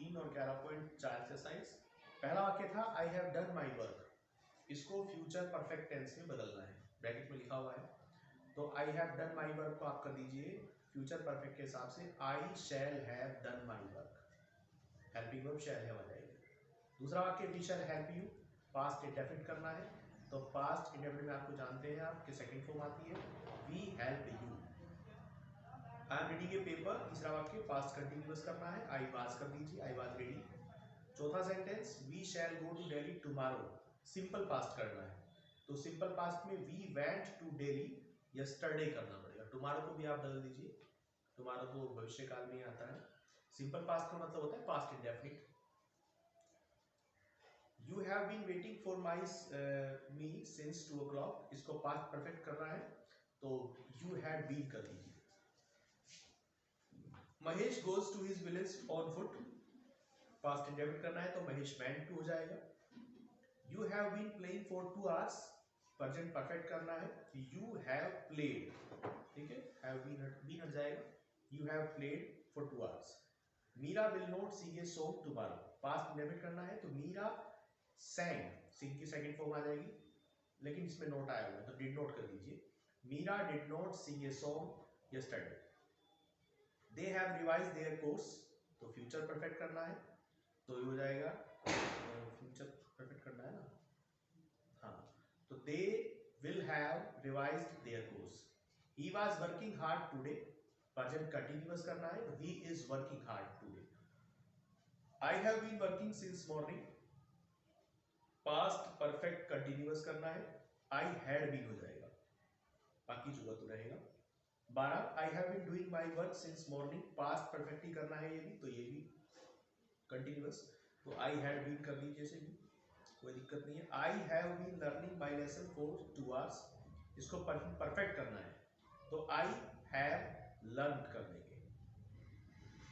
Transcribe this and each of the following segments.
3 और 11.4 एक्सरसाइज। पहला वाक्य था I have done my work, इसको फ्यूचर परफेक्ट टेंस में बदलना है, ब्रैकेट में लिखा हुआ है। तो I have done my work को आप कर दीजिए फ्यूचर परफेक्ट के हिसाब से I shall have done my work, helping verb shall have आ जाएगी। दूसरा वाक्य we shall help you, past indefinite करना है, तो पास्ट इंडेफिनिट में आपको जानते हैं आपके सेकंड फॉर्म आती है we help you. I am reading a paper, तीसरा वाक्य पास्ट कंटिन्यूअस करना है, आई वाज कर दीजिए, आई वाज रीडिंग। चौथा sentence we shall go to Delhi tomorrow, simple past करना है, तो सिंपल पास्ट में we went to Delhi yesterday करना पड़ेगा। टुमारो को भी आप बदल दीजिए, टुमारो तो भविष्य काल में आता है। सिंपल पास्ट का मतलब होता है past indefinite. You have been waiting for me since 2 o'clock, इसको पास्ट परफेक्ट करना है, तो यू हैड बीन कर दीजिए। Mahesh goes to his village on foot, past indefinite करना है तो महेश वेंट टू हो जाएगा। You have been playing for 2 hours, present perfect करना है, यू हैव प्लेड, ठीक है, हैव बीन हट जाएगा, you have played for 2 hours। Meera will not sing a song tomorrow, past indefinite करना है तो मीरा सैंग, सिंग की सेकंड फॉर्म आ जाएगी, लेकिन इसमें नोट आया हुआ है तो डिड नॉट कर दीजिए। Meera did not sing a song yesterday. They have revised their course, तो फ्यूचर परफेक्ट करना है तो ये हो जाएगा, फ्यूचर परफेक्ट करना है ना, हाँ, तो they will have revised their course. He was working hard today, present continuous करना है, he is working hard today. I have been working since morning, past perfect continuous करना है, आई हैड बीन हो जाएगा, बाकी जुड़ा तो रहेगा। 12 I have been doing my work since morning, past perfect ही करना है ये भी, तो ये भी कंटिन्यूअस, तो आई हैड बीन कर दीजिए, जैसे भी कोई दिक्कत नहीं है। I have been learning my lesson for 2 hours, इसको परफेक्ट करना है तो आई हैव लर्न कर देंगे,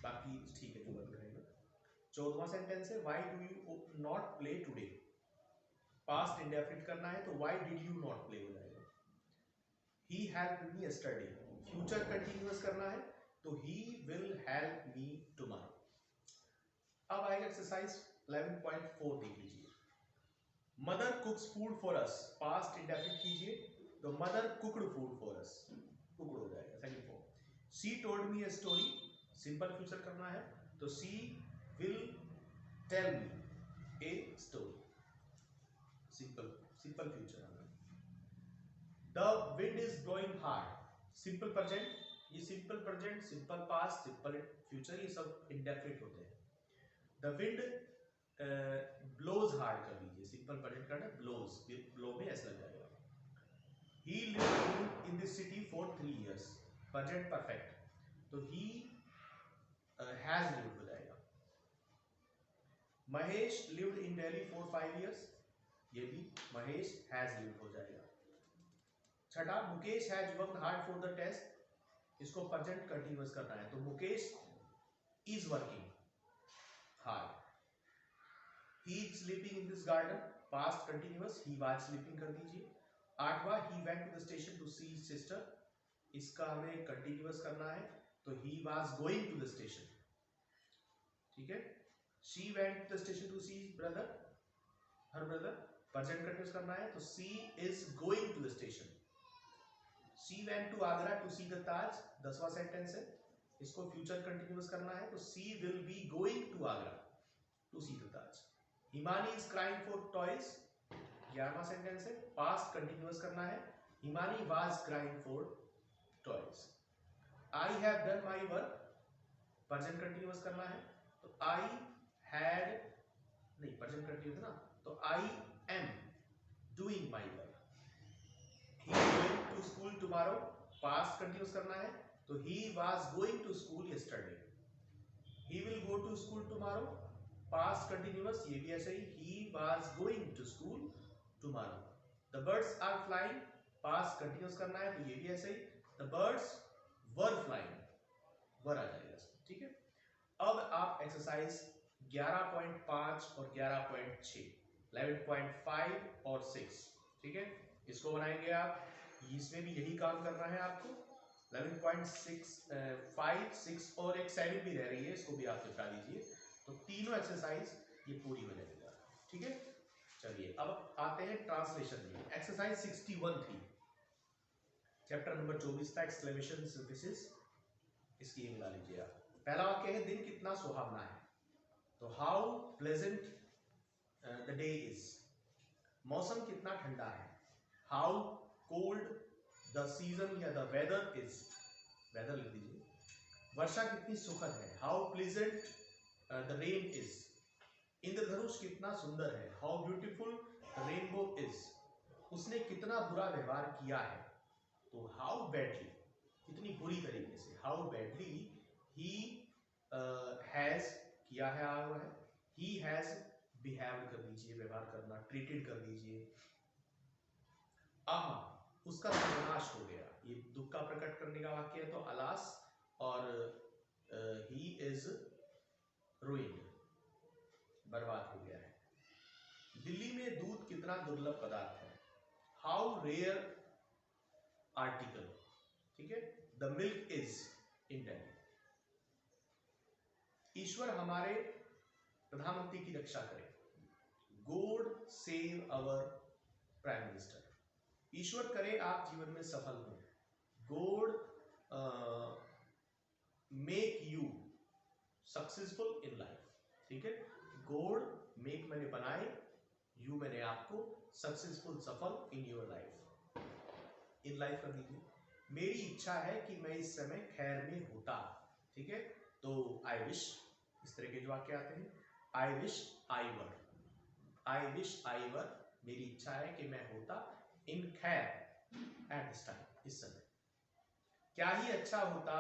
बाकी ठीक है, जो बंद करेगा। 14वां सेंटेंस है why do you not play today, past indefinite करना है तो why did you not play हो जाएगा। He helped me yesterday, future continuous करना है तो he will help me tomorrow. अब आएगा एक्सरसाइज 11.4 देख लीजिए। Mother कुक्स food for us, past indefinite कीजिए तो mother cooked food for us, cooked हो जाएगा second form. She told me a story, simple future करना है तो she will tell me a story, simple future आना। The wind is blowing hard, simple present, ये simple present, simple past, simple future, ये सब indefinite होते हैं। The wind blows hard कर दीजिए, सिंपल प्रेजेंट करना है, ब्लोज, ब्लो में ऐसा लग जाएगा। ही lived in this city for 3 years, present perfect तो ही हैज लिव्ड हो जाएगा। Mahesh lived in Delhi for 5 years, ये भी महेश हैज लिव्ड हो जाएगा। छठा Mukesh has worked hard for the test, इसको प्रेजेंट कंटिन्यूअस करना है तो Mukesh is working hard. He is sleeping in this garden, past continuous, he was sleeping कर दीजिए। 8वां he went to the station to see his sister, इसका हमें continuous करना है तो he was going to the station, ठीक है। she went to the station to see his brother, her brother, present continuous करना है तो she is going to the station। she went to Agra to see the Taj, 10वां sentence है, इसको future continuous करना है तो she will be going to Agra to see the Taj। Himani is crying for toys, 11वां sentence है, past continuous करना है, Himani was crying for toys. I have done my work, present continuous करना है तो आई हैड, नहीं प्रेजेंट कंटिन्यूअस ना, तो I am doing my work. He going to school tomorrow, past continuous करना है तो he was going to school yesterday. He will go to school tomorrow, past continuous, ये भी ऐसे ही, he was going to school tomorrow। the birds are flying, past continuous करना है तो ये भी ऐसे ही, the birds were flying, वर आ जाएगा, ठीक है। अब आप एक्सरसाइज 11.5 और 11.6, 11.5 और 6, ठीक है, इसको बनाएंगे आप, इसमें भी यही काम करना है आपको। 11.6 5 6 और एक 7 भी रह रही है, इसको भी आप निपटा दीजिए। तो तीनों एक्सरसाइज ये पूरी हो जाएगा। ठीक है, चलिए अब आते हैं ट्रांसलेशन में। एक्सरसाइज 61 थी, चैप्टर नंबर 24 था एक्सक्लेमेशन सर्विसेज। इसकी ये मिला लीजिए आप। पहला वाक्य है दिन कितना सुहावना है, तो how pleasant the day is. मौसम कितना ठंडा है, हाउ कोल्ड द सीजन या द वेदर इज, वेदर लिख दीजिए। वर्षा कितनी सुखद है, how pleasant the rain is. इंद्रधनुष कितना सुंदर है, how beautiful the rainbow is. उसने कितना बुरा व्यवहार किया है, तो हाउ बैडली, कितनी बुरी तरीके से, हाउ बैडली ही हैज किया है, आ रहा है, ही हैज बिहेव्ड कर दीजिए, व्यवहार करना, ट्रीटेड कर दीजिए। आहा, उसका सर्वनाश हो गया, ये दुख का प्रकट करने का वाक्य है, तो अलास और ही इज रूइंड, बर्बाद हो गया है। दिल्ली में दूध कितना दुर्लभ पदार्थ है, हाउ रेयर आर्टिकल। ठीक है, the milk is in Delhi. ईश्वर हमारे प्रधानमंत्री की रक्षा करे, God save our prime minister. ईश्वर करे आप जीवन में सफल हो, God make you successful in life. ठीक है, गॉड मेक मैंने बनाए, यू मैंने आपको, सक्सेसफुल सफल in your life, in life कर दीजिए। मेरी इच्छा है कि मैं इस समय खैर में होता। ठीक है, तो आई विश, इस तरह के जो वाक्य आते हैं। आई विश आई वर, आई विश आई वर, मेरी इच्छा है कि मैं होता इन खैर एट दिस टाइम, इस समय। क्या ही अच्छा होता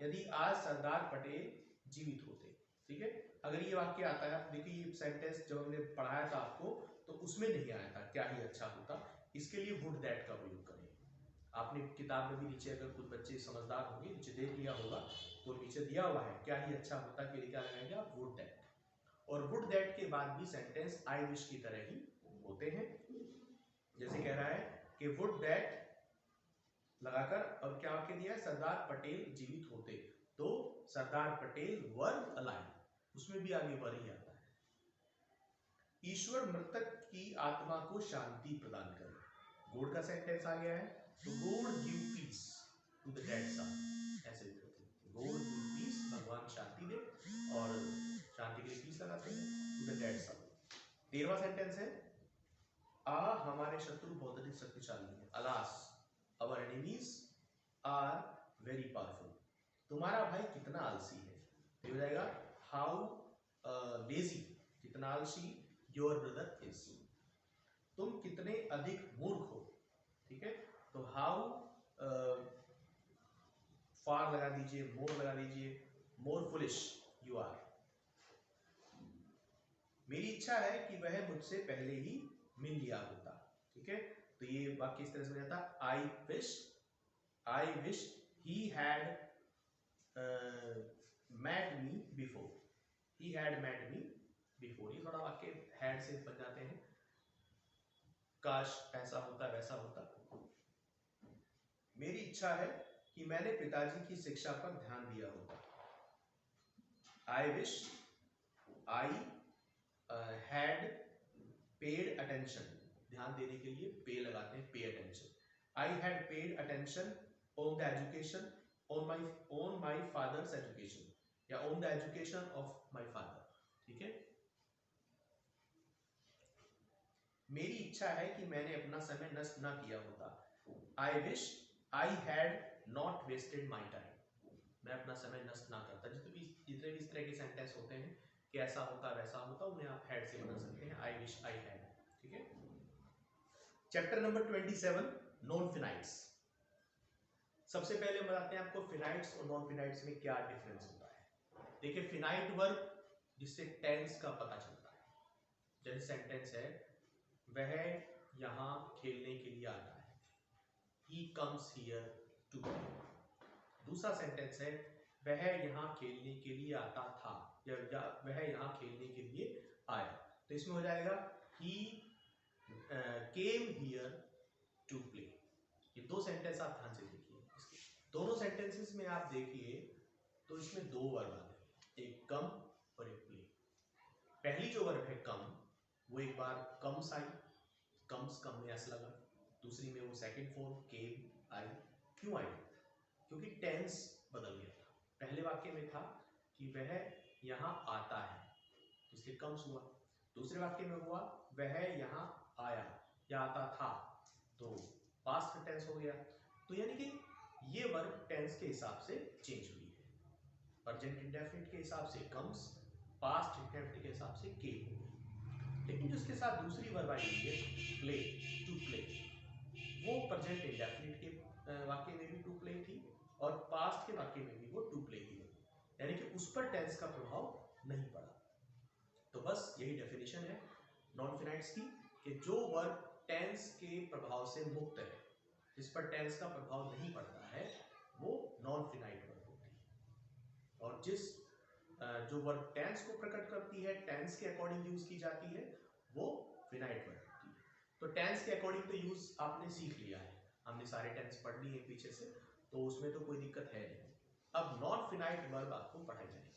यदि आज सरदार पटेल जीवित होते। ठीक है, अगर ये वाक्य आता है, आप देखिए ये सेंटेंस जब हमने पढ़ाया था आपको तो उसमें नहीं आया था क्या ही अच्छा होता, इसके लिए वुड दैट का प्रयोग करें। आपने किताब में भी नीचे, अगर कुछ बच्चे समझदार होंगे, नीचे देख लिया होगा तो नीचे दिया हुआ है क्या ही अच्छा होता के लिए क्या लगाएंगे आप, वुड दैट। और वुड दैट के बाद भी सेंटेंस आई विश की तरह ही होते हैं। जैसे कह रहा है कि वुड दैट लगाकर, और क्या वाक्य दिया है, सरदार पटेल जीवित होते, तो सरदार पटेल वर अलाइव, उसमें भी आगे वर ही आता है। ईश्वर मृतक की आत्मा को शांति प्रदान करे, गॉड का सेंटेंस आ गया है, तो God give peace to the dead son, ऐसे भी होते हैं, गॉड गिव पीस, भगवान शांति दे, और शांति के लिए पीस लगाते हैं, टू द डेड सन। 13वां सेंटेंस है, आ हमारे शत्रु बहुत अधिक शक्तिशाली है, alas our enemies are very powerful. तुम्हारा भाई कितना आलसी है, तो हो जाएगा हाउ लेजी, कितना आलसी योर ब्रदर इज। तुम कितने अधिक मूर्ख हो। ठीक है, तो हाउ फार लगा दीजिए, मोर लगा दीजिए, मोर फुलिश यू आर। मेरी इच्छा है कि वह मुझसे पहले ही मिल लिया होता। ठीक है, तो ये वाक्य इस तरह से बन जाता, I wish he had met me before, he had met me before। ये थोड़ा वाक्य हैड से बन जाते हैं, काश ऐसा होता वैसा होता। मेरी इच्छा है कि मैंने पिताजी की शिक्षा पर ध्यान दिया होता, I wish I had paid attention, ध्यान देने के लिए पे लगाते हैं, pay attention. I had paid attention on the education, on my father's education, या on the education of my father। ठीक है, मेरी इच्छा है कि मैंने अपना समय नष्ट ना किया होता, I wish I had not wasted my time, मैं अपना समय नष्ट ना करता। जितने भी इस तरह के सेंटेंस होते हैं कि ऐसा होता वैसा होता, उन्हें आप हैड से बना सकते हैं, आई विश आई हैड। ठीक है, चैप्टर नंबर 27 नॉन फिनाइट्स। सबसे पहले बताते हैं आपको फिनाइट्स और नॉन फिनाइट्स में क्या डिफरेंस होता है। देखिए, फिनाइट वर्ब जिससे टेंस का पता चलता है, जैसे सेंटेंस है, वह यहाँ खेलने के लिए आता है, he comes here to play। दूसरा सेंटेंस है, वह यहाँ खेलने के लिए आता था, या वह यहाँ खेलने के लिए आया, तो इसमें हो जाएगा he came here to play। ये दो सेंटेंस आप ध्यान से देखिए, दोनों सेंटेंसेस में आप देखिए तो इसमें दो वर्ब आ गए, एक कम और एक प्ले। पहली जो वर्ब है कम, वो एक बार कम्स आई, कम्स कम में एस लगा। दूसरी में वो सेकंड फॉर्म केम आई। क्यों आई? क्योंकि टेंस बदल गया था। पहले वाक्य में था कि वह यहाँ आता है, इसलिए कम्स हुआ। दूसरे वाक्य में हुआ वह यहाँ आया या आता था, तो पास्ट टेंस हो गया। तो यानी कि ये वर्ब टेंस के हिसाब से चेंज हुई है। प्रेजेंट इंडेफिनिट के हिसाब से कम्स, पास्ट इंडेफिनिट के हिसाब से केम हो गया। लेकिन जिसके साथ दूसरी वर्ब आई हुई है प्ले, टू प्ले, वो प्रेजेंट इंडेफिनिट के वाक्य में भी टू प्ले थी और पास्ट के वाक्य में भी वो टू प्ले थी, यानी कि उस पर टेंस का प्रभाव नहीं पड़ा। तो बस यही डेफिनेशन है नॉन फिनाइट्स की, कि जो वर्ब टेंस के प्रभाव से मुक्त है, जिस पर टेंस का प्रभाव नहीं पड़ता है, वो नॉन फिनाइट वर्ब होती है। और जो वर्ब टेंस को प्रकट करती है, टेंस के अकॉर्डिंग यूज की जाती है, वो फिनाइट वर्ब होती है। तो टेंस के अकॉर्डिंग तो यूज आपने सीख लिया है, हमने सारे टेंस पढ़ लिए पीछे से, तो उसमें तो कोई दिक्कत है नहीं। अब नॉन फिनाइट वर्ब आपको पढ़ाई जाएगी।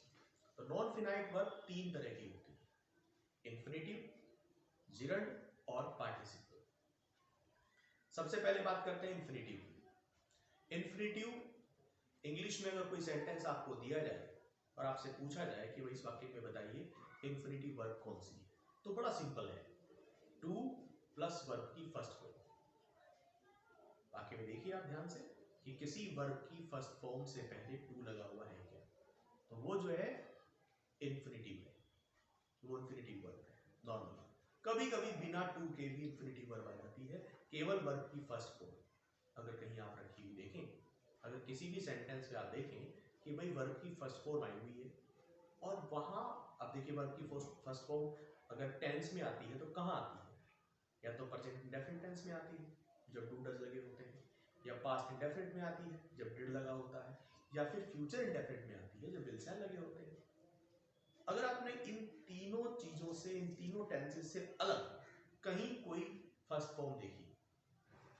तो नॉन फिनाइट वर्ब तीन तरह की होती है, इंफिनिटिव, जिरंड और पार्टिसिपल। सबसे पहले बात करते हैं इंफिनिटिव की। इंफिनिटिव इंग्लिश में अगर कोई सेंटेंस आपको दिया जाए और आपसे पूछा जाए कि भाई इस वाक्य में बताइए इंफिनिटिव वर्ब कौन सी है, तो बड़ा सिंपल है, टू प्लस वर्ब की फर्स्ट फॉर्म। वाक्य में देखिए आप ध्यान से कि किसी वर्ब की फर्स्ट फॉर्म से पहले टू लगा हुआ है क्या, तो वो जो है इंफिनिटिव है, वो इंफिनिटिव वर्ब है। नॉर्मल कभी कभी बिना टू के भी इंफिनिटिव वर्ब आ जाती है, केवल वर्ब की फर्स्ट फॉर्म अगर कहीं आप रखी हुई देखें, अगर किसी भी सेंटेंस में आप देखें कि भाई वर्ब की फर्स्ट फॉर्म आई हुई है और वहां आप देखिए वर्ब की फर्स्ट फॉर्म अगर टेंस में आती है तो कहाँ आती है, या तो प्रेजेंट इंडेफिनिट टेंस में आती है जब डू डज लगे होते हैं, या पास्ट इंडेफिनिट में आती है जब डिड लगा होता है, या फिर फ्यूचर इंडेफिनिट में आती है जब विल शैल लगे होते हैं। अगर आपने इन तीनों चीजों से, इन तीनों टेंसेस से अलग कहीं कोई फर्स्ट फॉर्म देखी,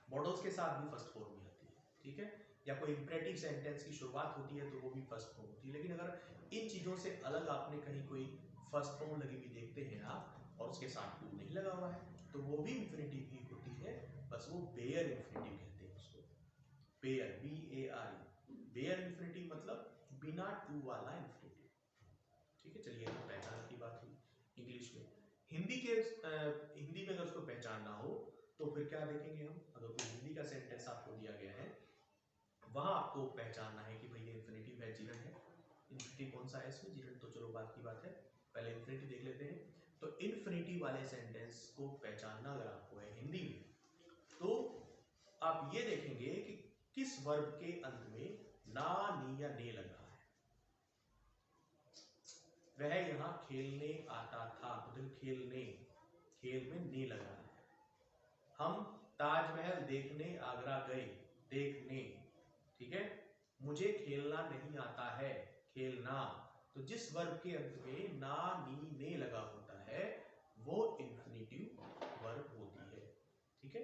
मॉडल्स के साथ भी फर्स्ट फॉर्म में आती है, ठीक है, या कोई इंपरेटिव सेंटेंस की शुरुआत होती है तो वो भी फर्स्ट फॉर्म होती है, लेकिन अगर इन चीजों से अलग आपने कहीं कोई फर्स्ट फॉर्म लगी हुई देखते हैं आप और उसके साथ टू नहीं लगा हुआ है, तो वो भी इंफिनिटिव ही होती है, बस वो बेयर इंफिनिटिव कहते हैं उसको, बेयर, BAR, बेयर इंफिनिटिव मतलब बिना टू वाला इंफिनिटिव। ठीक है, चलिए तो पहचान की बात हुई इंग्लिश में। हिंदी में अगर उसको पहचानना हो तो फिर क्या देखेंगे हम, अगर कोई हिंदी का सेंटेंस आपको दिया गया है वहां आपको पहचानना है कि भैया इंफिनिटिव है, जिरंड है। इंफिनिटिव कौन सा है इसमें, जिरंड तो चलो बात की बात है, पहले इंफिनिटिव देख लेते हैं। तो इंफिनिटिव वाले सेंटेंस को पहचानना अगर आपको है हिंदी में, तो आप ये देखेंगे कि किस वर्ब के अंत में ना, नी या ने लगा है। वह यहाँ खेलने आता था, मतलब खेलने, खेल में ने लगा है। हम ताजमहल देखने आगरा गए, देखने, ठीक है, मुझे खेलना नहीं आता है, खेलना। तो जिस वर्ब के अंत में ना, नी, ने लगा होता है वो इंफिनिटिव वर्ब होती है, ठीक है।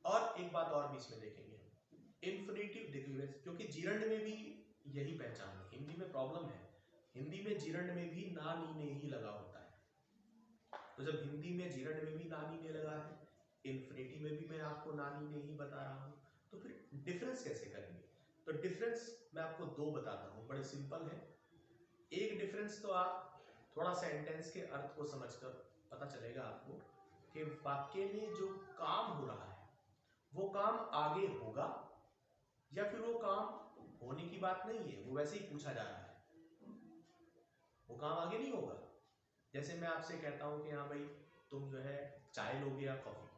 और एक बात और भी इसमें देखेंगे हम, इंफिनिटिव देखिए, क्योंकि जिरंड में भी यही पहचान है, हिंदी में प्रॉब्लम है, हिंदी में जिरंड में भी ना, नी, ने ही लगा होता है। तो जब हिंदी में जिरंड में भी ना, नी, ने लगा है, इंफिनिटिव में भी मैं आपको ना, नी, ने ही बता रहा हूं, तो फिर डिफरेंस कैसे करेंगे? तो डिफरेंस मैं आपको दो बताता हूं, बड़े सिंपल है। एक डिफरेंस तो आप थोड़ा सेंटेंस के अर्थ को समझकर पता चलेगा आपको कि वाक्य में जो काम हो रहा है वो काम आगे होगा या फिर वो काम होने की बात नहीं है, वो वैसे ही पूछा जा रहा है, वो काम आगे नहीं होगा। जैसे मैं आपसे कहता हूं कि हाँ भाई तुम जो है चाय लोगे या कॉफी,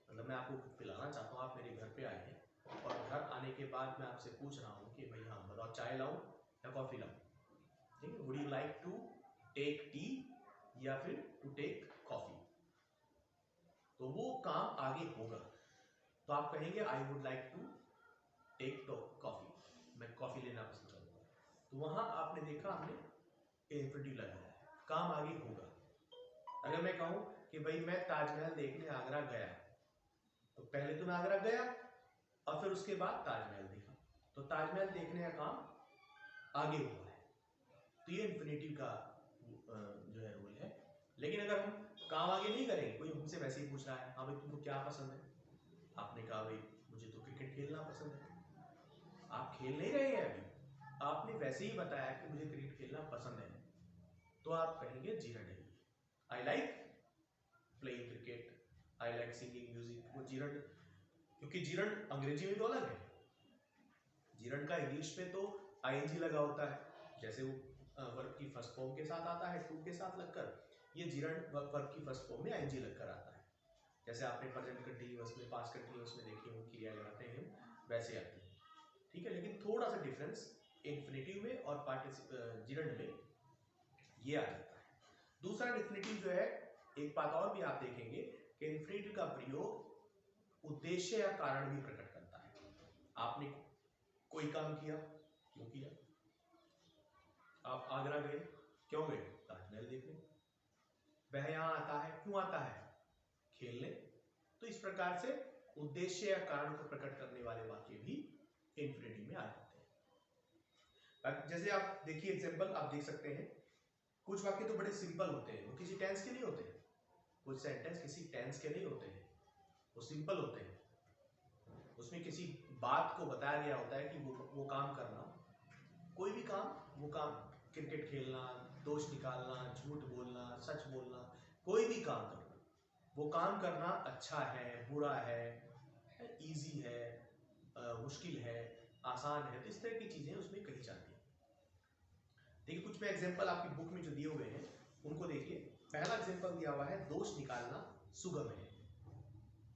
मतलब मैं आपको पिलाना चाहता हूँ, आप मेरे घर पे आए हैं और घर आने के बाद मैं आपसे पूछ रहा हूँ कि भाई हाँ बताओ चाय लाऊं या कॉफी लाऊं, ठीक है, would you like to take tea या फिर टू टेक कॉफी, तो वो काम आगे होगा, तो आप कहेंगे I would like to take coffee, मैं कॉफी लेना पसंद करूंगा। तो वहां आपने देखा हमने इंफिनिटिव लगाया है, काम आगे होगा। अगर मैं कहूं कि भाई मैं ताजमहल देखने आगरा गया, तो पहले तो मैं आगरा गया और फिर उसके बाद ताजमहल देखा, तो ताजमहल देखने का काम आगे हुआ है। तो ये इंफिनिटिव का जो है रूल लेकिन अगर हम काम आगे नहीं करेंगे, कोई हमसे वैसे ही पूछ रहा है, हाँ भाई तुमको क्या पसंद है, आपने कहा भाई मुझे तो क्रिकेट खेलना पसंद है, आप खेल नहीं रहे हैं अभी, आपने वैसे ही बताया कि मुझे क्रिकेट खेलना पसंद है, तो आप कहेंगे जीरन है, I like playing cricket, I like singing music. वो जीरन, क्योंकि जीरन अंग्रेजी में तो अलग है, जीरन का इंग्लिश में तो आईएनजी लगा होता है, जैसे वो वर्ब की फर्स्ट फॉर्म के साथ आता है टू के साथ लगकर, ये जीरन वर्ब की फर्स्ट फॉर्म में आईएनजी लगकर आता है। जैसे आपने प्रेजेंट कंटीन्यूअस में, पास्ट कंटीन्यूअस में देखी हो क्रिया लगाते हैं वैसे आती है, ठीक है। लेकिन थोड़ा सा डिफरेंस इन्फिनेटिव में और जीरन में ये आ जाता है। दूसरा इन्फिनेटिव जो है, एक बात और भी आप देखेंगे कि इन्फिनेटिव का प्रयोग उद्देश्य या कारण भी प्रकट करता है। आपने कोई काम किया, क्यों किया, आप आगरा गए, क्यों गए, ताजमहल देखने, वह यहां आता है, क्यों आता है, खेलने। तो इस प्रकार से उद्देश्य या कारण को प्रकट करने वाले वाक्य भी इन्फिनेटिव में आ जाते हैं। जैसे आप देखिए एग्जांपल आप देख सकते हैं, कुछ वाक्य तो बड़े सिंपल होते हैं, वो किसी टेंस के नहीं होते, कुछ सेंटेंस किसी टेंस के नहीं होते हैं, वो सिंपल होते हैं, उसमें किसी बात को बताया गया होता है कि वो काम करना, कोई भी काम, वो काम क्रिकेट खेलना, दोष निकालना, झूठ बोलना, सच बोलना, कोई भी काम करना, वो काम करना अच्छा है, बुरा है, इजी है, मुश्किल है, आसान है, तो इस तरह की चीजें उसमें कही जाती हैं। देखिए कुछ मैं एग्जांपल आपकी बुक में जो दिए हुए हैं उनको देखिए। पहला एग्जांपल दिया हुआ है, दोष निकालना सुगम है।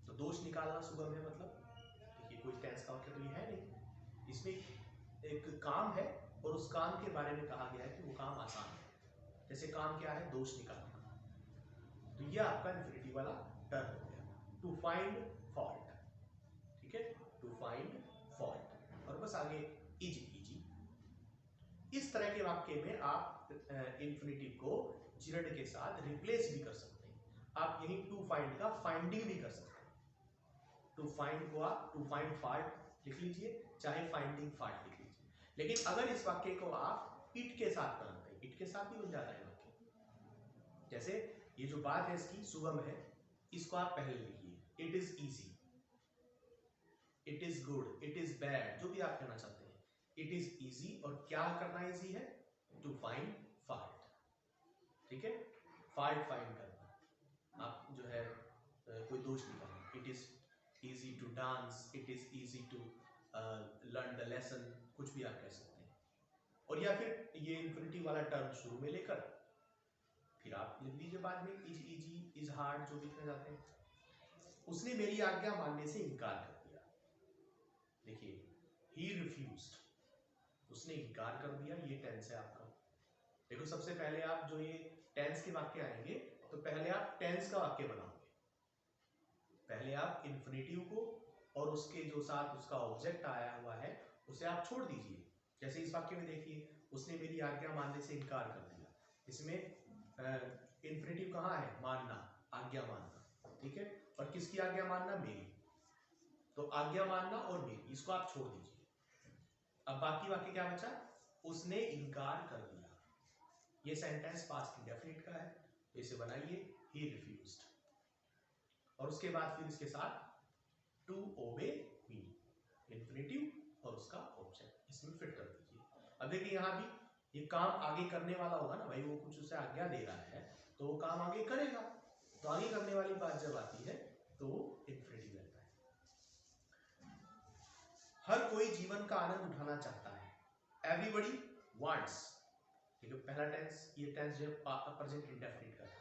तो दोष निकालना सुगम है मतलब, देखिए कोई टेंस का वाक्य तो ये है नहीं, इसमें एक काम है और उस काम के बारे में कहा गया है कि वो काम आसान है। जैसे काम क्या है, दोष निकालना, तो ये आपका इन्फिनेटिव वाला टर्म हो गया, टू फाइंड फॉल्ट, ठीक है, टू फाइंड फॉल्ट, और बस आगे इज इजी। इस तरह के वाक्य में आप इन्फिनेटिव को जीरन के साथ रिप्लेस भी कर सकते हैं। आप यही टू फाइंड का फाइंडिंग भी कर सकते हैं। टू फाइंड को आप टू फाइंड फाल्ट लिख लीजिए, चाहे फाइंडिंग फाल्ट लिख लीजिए। लेकिन अगर इस वाक्य को आप इट के साथ बनाते हैं, इट के साथ भी बन जाता है वाक्य। जैसे ये जो बात है इसकी सुगम है, इसको आप पहले लिखिए, it is easy, it is good, it is bad, जो भी आप कहना चाहते हैं, इट इज इजी, और क्या करना इजी है, टू फाइंड फॉल्ट, ठीक है, फॉल्ट फाइंड करना, आप जो है कोई दोष निकालना, it is easy to dance, it is easy to learn the lesson, कुछ भी आप कह सकते हैं। और या फिर ये इन्फिनेटिव वाला टर्म शुरू में लेकर फिर आप लिख लीजिए बाद में, इज इजी, इज हार्ड, जो लिखना चाहते हैं। उसने मेरी आज्ञा मानने से इनकार कर दिया, देखिए ही रिफ्यूज्ड, उसने इनकार कर दिया, ये टेंस है आपका। देखो सबसे पहले आप जो ये टेंस के वाक्य आएंगे, तो पहले आप टेंस का वाक्य बनाओगे, पहले आप इन्फिनेटिव को और उसके जो साथ उसका ऑब्जेक्ट आया हुआ है उसे आप छोड़ दीजिए। जैसे इस वाक्य में देखिए, उसने मेरी आज्ञा मानने से इनकार कर दिया, इसमें इन्फिनेटिव कहाँ है, मानना, आज्ञा मानना, ठीक है, और किसकी आज्ञा मानना, मेरी, तो आज्ञा मानना और मेरी, इसको आप छोड़ दीजिए। अब बाकी वाक्य क्या बचा, उसने इनकार कर दिया, ये सेंटेंस पास्ट इंडेफिनिट का है, तो इसे बनाइए ही रिफ्यूज्ड, और उसके बाद फिर इसके साथ टू ओबे मी, इन्फिनेटिव और उसका ऑब्जेक्ट, इसमें फिट कर दीजिए। अब देखिए यहाँ भी ये काम आगे करने वाला होगा ना भाई, वो कुछ उसे आज्ञा दे रहा है तो वो काम आगे करेगा, तो आगे करने वाली बात जब आती है तो इन्फिनेटिव रहता है। हर कोई जीवन का आनंद उठाना चाहता है, एवरीबडी वांट्स, ठीक है, पहला टेंस, ये टेंस जो प्रेजेंट इंडेफिनिट का है,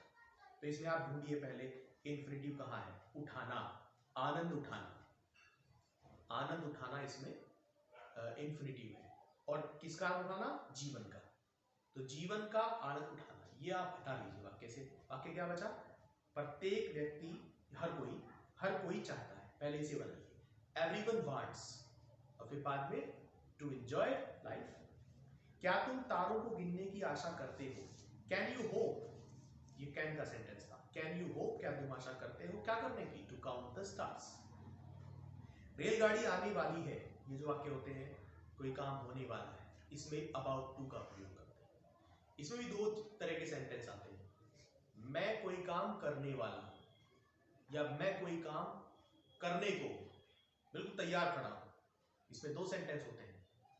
तो इसमें आप ढूंढिए पहले इन्फिनेटिव कहाँ है, उठाना, आनंद उठाना, आनंद उठाना इसमें इन्फिनेटिव है, और किसका आनंद उठाना, जीवन का, तो जीवन का आनंद उठाना, ये आप हटा लीजिए वाक्य से। वाक्य क्या बचा, प्रत्येक व्यक्ति, हर कोई चाहता है, पहले इसे बनाइए, एवरीवन वांट्स, और फिर बाद में टू एंजॉय लाइफ। क्या तुम तारों को गिनने की आशा करते हो, कैन यू होप, ये कैन का सेंटेंस था, कैन यू होप, क्या तुम आशा करते हो, क्या करने की, टू काउंट द स्टार्स। रेलगाड़ी आने वाली है, ये जो वाक्य होते हैं, कोई काम होने वाला है, इसमें अबाउट टू का प्रयोग करते हैं। इसमें भी दो तरह के सेंटेंस आते हैं, मैं काम करने वाला हूं, या मैं कोई काम करने को बिल्कुल तैयार खड़ा हूं, इसमें दो सेंटेंस होते हैं।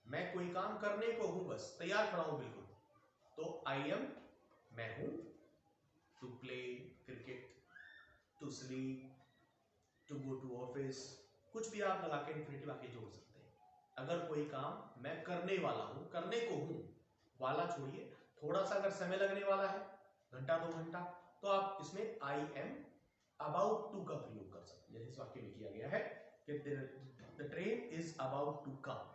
मैं कोई काम करने को हूं, बस तैयार खड़ा हूं बिल्कुल, तो आई एम मैं हूं, to play cricket, to sleep, to go to office, कुछ भी आप लगा के इंफिनिटिव आके जोड़ सकते हैं। अगर कोई काम मैं करने वाला हूं, करने को हूं, वाला छोड़िए, थोड़ा सा अगर समय लगने वाला है, घंटा 2 घंटा, तो आप इसमें आई एम अबाउट टू का प्रयोग कर सकते हैं। जैसे इस वाक्य में किया गया है कि the train is about to come,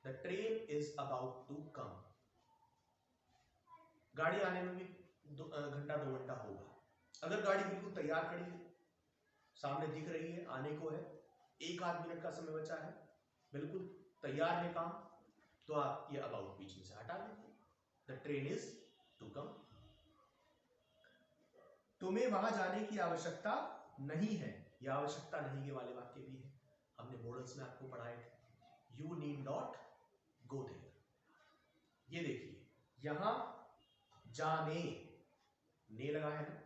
the train is about to come. गाड़ी आने में भी घंटा 2 घंटा होगा। अगर गाड़ी बिल्कुल तैयार खड़ी है, सामने दिख रही है, आने को है, 1-8 मिनट का समय बचा है, बिल्कुल तैयार है काम, तो आप ये अबाउट बीच में से हटा दीजिए। The train is to come. तुम्हें वहां जाने की आवश्यकता नहीं है, यह आवश्यकता नहीं के वाले वाक्य भी है, हमने मॉडल्स में आपको पढ़ाए थे। You need not go there. ये देखिए यहां जाने ने लगाया है,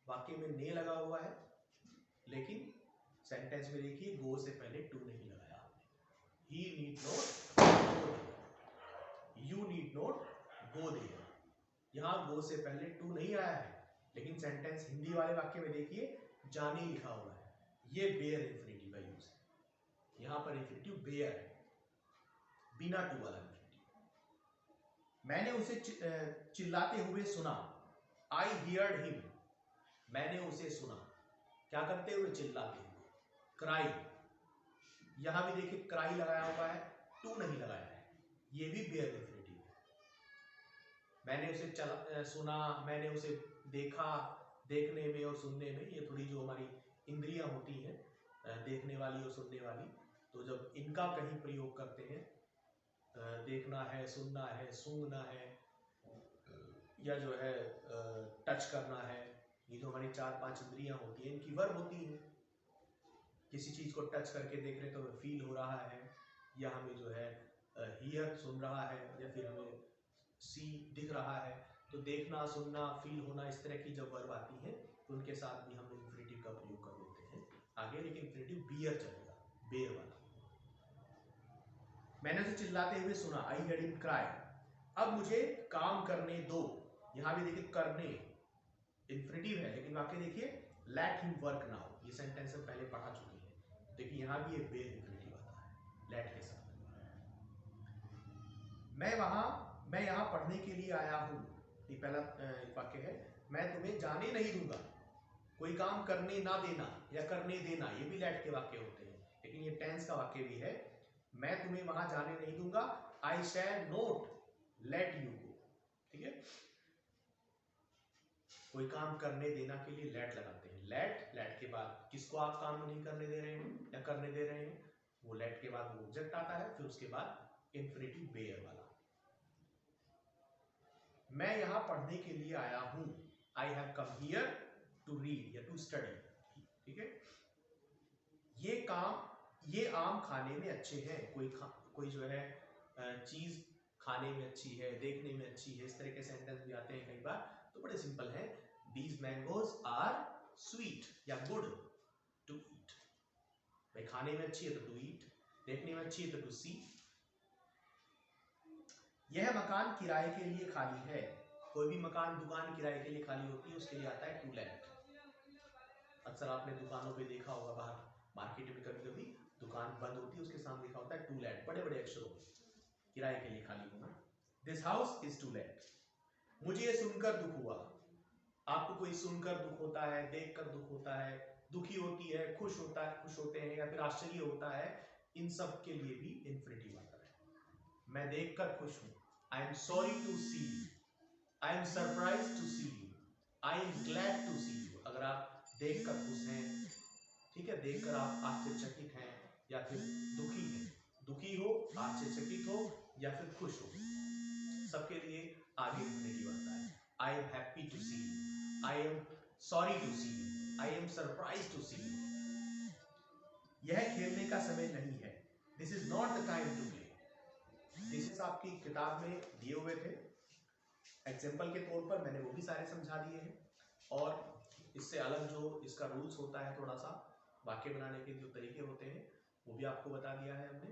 वाक्य में ने लगा हुआ है, लेकिन सेंटेंस में देखिए गो से पहले टू नहीं लगाया आपने। He need not go there, you need not go there. यहां गो से पहले टू नहीं आया है, लेकिन सेंटेंस हिंदी वाले वाक्य में देखिए जाने लिखा हुआ है। ये बेयर इंफिनिटिव का यूज है, यहां पर इंफिनिटिव बेयर है, बिना टू वाला इंफिनिटिव। मैंने उसे चिल्लाते हुए सुना, आई हियर्ड हिम, मैंने उसे सुना, क्या करते हुए, चिल्लाते हुए, क्राई। यहां भी देखिए क्राई लगाया हुआ है, टू नहीं लगाया है, ये भी बेयर इंफिनिटिव है। मैंने उसे सुना, मैंने उसे देखा, देखने में और सुनने में, ये थोड़ी जो हमारी इंद्रियां होती हैं देखने वाली और सुनने वाली, तो जब इनका कहीं प्रयोग करते हैं, देखना है, सुनना है, सूंघना है, या जो है टच करना है, ये जो हमारी 4-5 इंद्रियां होती हैं, इनकी वर्ब होती है। किसी चीज को टच करके देख रहे तो हमें फील हो रहा है, या हमें जो है हियर सुन रहा है, या फिर हमें सी दिख रहा है। तो देखना, सुनना, फील होना, इस तरह की जब वर्ब आती है तो उनके साथ भी हम इंफिनिटिव का प्रयोग कर देते हैं आगे, लेकिन इंफिनिटिव बियर चलेगा, बेयर वाला। मैंने उसे चिल्लाते हुए सुना, आई हर्ड हिम क्राई। अब मुझे काम करने दो, यहां भी देखिए करने इंफिनिटिव है, लेकिन वाक्य देखिए लेट हिम वर्क नाउ, ये सेंटेंस हम पहले पढ़ा चुके हैं। देखिए यहां भी एक बेयर इंफिनिटिव आता है लेट के साथ। मैं यहां पढ़ने के लिए आया हूं, ये पहला वाक्य है। मैं तुम्हें जाने नहीं दूंगा, कोई काम करने ना देना या करने देना, ये भी लेट के वाक्य होते हैं, लेकिन ये टेंस का वाक्य भी है। मैं तुम्हें वहां जाने नहीं दूंगा, I shall not let you go. ठीक है, कोई काम करने देना के लिए लेट लगाते हैं। लेट के बाद किसको आप काम नहीं करने दे रहे हैं या करने दे रहे हैं, वो लेट के बाद वो ऑब्जेक्ट आता है, फिर उसके बाद इंफिनिटिव बेयर वाला। मैं यहां पढ़ने के लिए आया हूं, I have come here to read या टू स्टडी। ठीक है, ये आम खाने में अच्छे हैं, कोई जो है चीज खाने में अच्छी है, देखने में अच्छी है, इस तरह के सेंटेंस भी आते हैं कई बार, तो बड़े सिंपल है। These mangoes are sweet या good to eat। भाई खाने में अच्छी है तो to eat, देखने में अच्छी है तो to see। यह मकान किराए के लिए खाली है, कोई भी मकान दुकान किराए के लिए खाली होती है, उसके लिए आता है to let। अक्सर आपने दुकानों पे देखा होगा, बाहर मार्केट में कभी कभी दुकान बंद होती है, उसके सामने लिखा होता है to let, बड़े बड़े अक्षरों में, किराए के लिए खाली होना। This house is to let। मुझे ये सुनकर दुख हुआ, आपको कोई सुनकर दुख होता है, देखकर दुख होता है, दुखी होती है, खुश होते हैं, या फिर आश्चर्य होता है, इन सब के लिए भी इंफिनिटिव आता है। मैं देखकर खुश हूं, I am sorry to see you, I am surprise to see you, I am glad to see you. अगर आप देखकर खुश हैं, ठीक है, देखकर आप आश्चर्यचकित हैं या फिर दुखी हैं, दुखी हो, आश्चर्यचकित हो या फिर खुश हो, सबके लिए आगे इंफिनिटिव आता है। I am happy to see you, I am sorry to see you, I am surprise to see you. यह खेलने का समय नहीं है, this is not the time to play. This is आपकी किताब में दिए हुए थे, एग्जाम्पल के तौर पर मैंने वो भी सारे समझा दिए हैं, और इससे अलग जो इसका रूल्स होता है, थोड़ा सा वाक्य बनाने के जो तरीके होते हैं वो भी आपको बता दिया है हमने।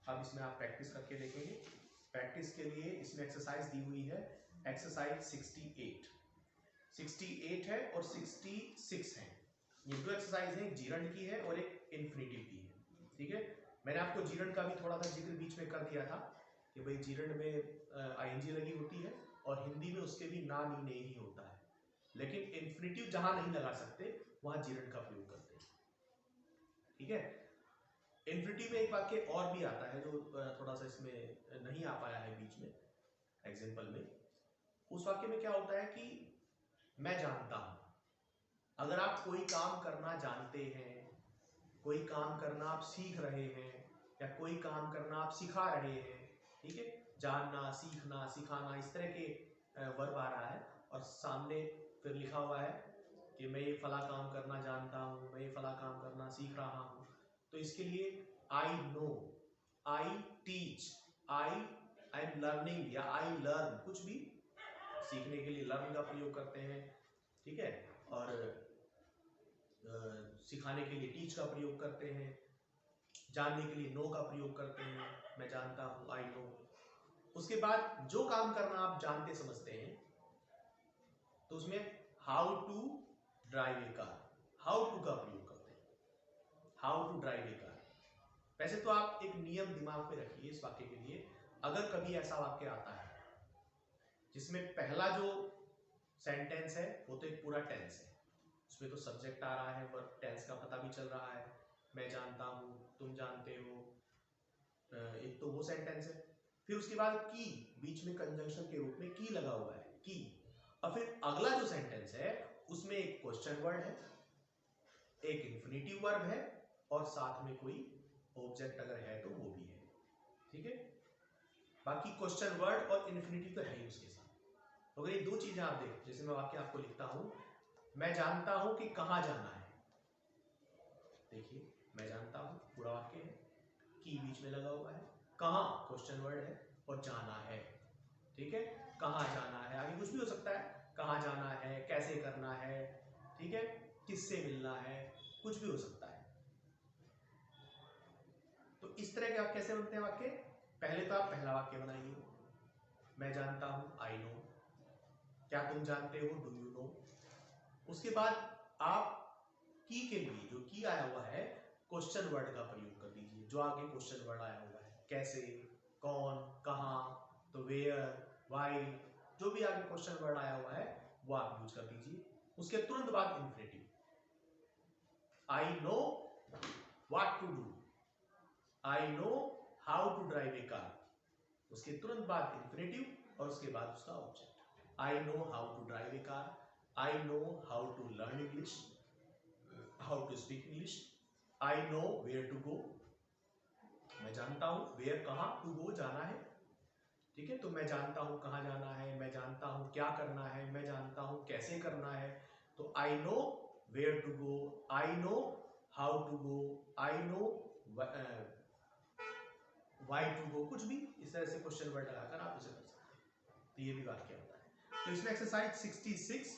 अब इसमें आप प्रैक्टिस करके देखेंगे। प्रैक्टिस के लिए इसमें एक्सरसाइज दी हुई है, एक्सरसाइज 68 है और 66 है। ये दो एक्सरसाइज है, एक जीरंड की है और एक इन्फिनिटिव की है। ठीक है, मैंने आपको जीरंड का भी थोड़ा सा जिक्र बीच में कर दिया था कि भाई जीरंड में आईएनजी लगी होती है और हिंदी में उसके भी ना नी ने ही होता है, लेकिन इन्फिनिटिव जहां नहीं लगा सकते वहां जीरंड का प्रयोग करते हैं। ठीक है, इन्फिनिटिव में एक वाक्य और भी आता है जो थोड़ा सा इसमें नहीं आ पाया है बीच में एग्जाम्पल में। उस वाक्य में क्या होता है कि मैं जानता हूं। अगर आप कोई काम करना जानते हैं, कोई काम करना आप सीख रहे हैं, या कोई काम करना आप सिखा रहे हैं, ठीक है, जानना, सीखना, सिखाना, इस तरह के वर्ब आ रहा है और सामने फिर लिखा हुआ है कि मैं ये फला काम करना जानता हूं, मैं ये फला काम करना सीख रहा हूं, तो इसके लिए I know, I teach, I am learning या आई लर्न, कुछ भी सीखने के लिए लर्न का प्रयोग करते हैं। ठीक है, और सिखाने के लिए टीच का प्रयोग करते हैं, जानने के लिए नो का प्रयोग करते हैं, मैं जानता हूं, आई नो। उसके बाद जो काम करना आप जानते समझते हैं तो उसमें how to drive a car, how to का प्रयोग करते हैं, how to drive a car. वैसे तो आप एक नियम दिमाग में रखिए इस वाक्य के लिए, अगर कभी ऐसा वाक्य आता है जिसमें पहला जो सेंटेंस है वो तो एक पूरा टेंस है, उसमें तो सब्जेक्ट आ रहा है, वर्ब टेंस का पता भी चल रहा है, मैं जानता हूं, तुम जानते हो, एक तो वो सेंटेंस है। फिर उसके बाद की, बीच में कंजंक्शन के रूप में की लगा हुआ है, की। और फिर अगला जो सेंटेंस है उसमें एक क्वेश्चन वर्ड है, एक इन्फिनिटिव वर्ब है और साथ में कोई ऑब्जेक्ट अगर है तो वो भी है। ठीक है, बाकी क्वेश्चन वर्ड और इन्फिनिटिव तो है ही उसके साथ। तो अगर ये दो चीजें आप देख, जैसे मैं वाक्य आपको लिखता हूं, मैं जानता हूं कि कहां जाना है, देखिए मैं जानता हूं पूरा वाक्य है, की बीच में लगा हुआ है, कहां क्वेश्चन वर्ड है और जाना है। ठीक है, कहां जाना है, आगे कुछ भी हो सकता है, कहां जाना है, कैसे करना है, ठीक है, किससे मिलना है, कुछ भी हो सकता है। तो इस तरह के आप कैसे बनते हैं वाक्य? पहले तो आप पहला वाक्य बनाइए, मैं जानता हूं, आई नो, क्या तुम जानते हो, डू यू नो। उसके बाद आप की के लिए जो की आया हुआ है क्वेश्चन वर्ड का प्रयोग कर दीजिए, जो आगे क्वेश्चन वर्ड आया हुआ है, कैसे, कौन, कहां, तो वेयर, व्हाई, जो भी आगे क्वेश्चन वर्ड आया हुआ है वो आप यूज कर दीजिए। उसके तुरंत बाद infinitive, I know what to do, I know how to drive a car, उसके तुरंत बाद इन्फिनिटिव और उसके बाद उसका object. I know how to drive a car, I know how to learn English, how to speak English, I know where to go, मैं जानता हूं वेयर कहां, टू गो जाना है। ठीक है, तो मैं जानता हूं कहां जाना है, मैं जानता हूं क्या करना है, मैं जानता हूं कैसे करना है। तो I know where to go, I know how to go, I know why to go, कुछ भी इस तरह से क्वेश्चन वर्ड लगाकर आप इसे कर सकते हैं। तो ये भी वाक्य होता है। तो इसमें एक्सरसाइज 66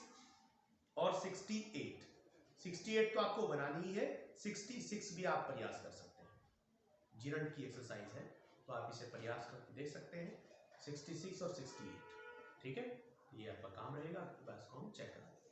और 68 तो आपको बनानी ही है, 66 भी आप प्रयास कर सकते हैं, जीरंड की एक्सरसाइज है तो आप इसे प्रयास करके देख सकते हैं, 66 और 68। ठीक है, ये आपका काम रहेगा, आपके पास को हम चेक करा देंगे।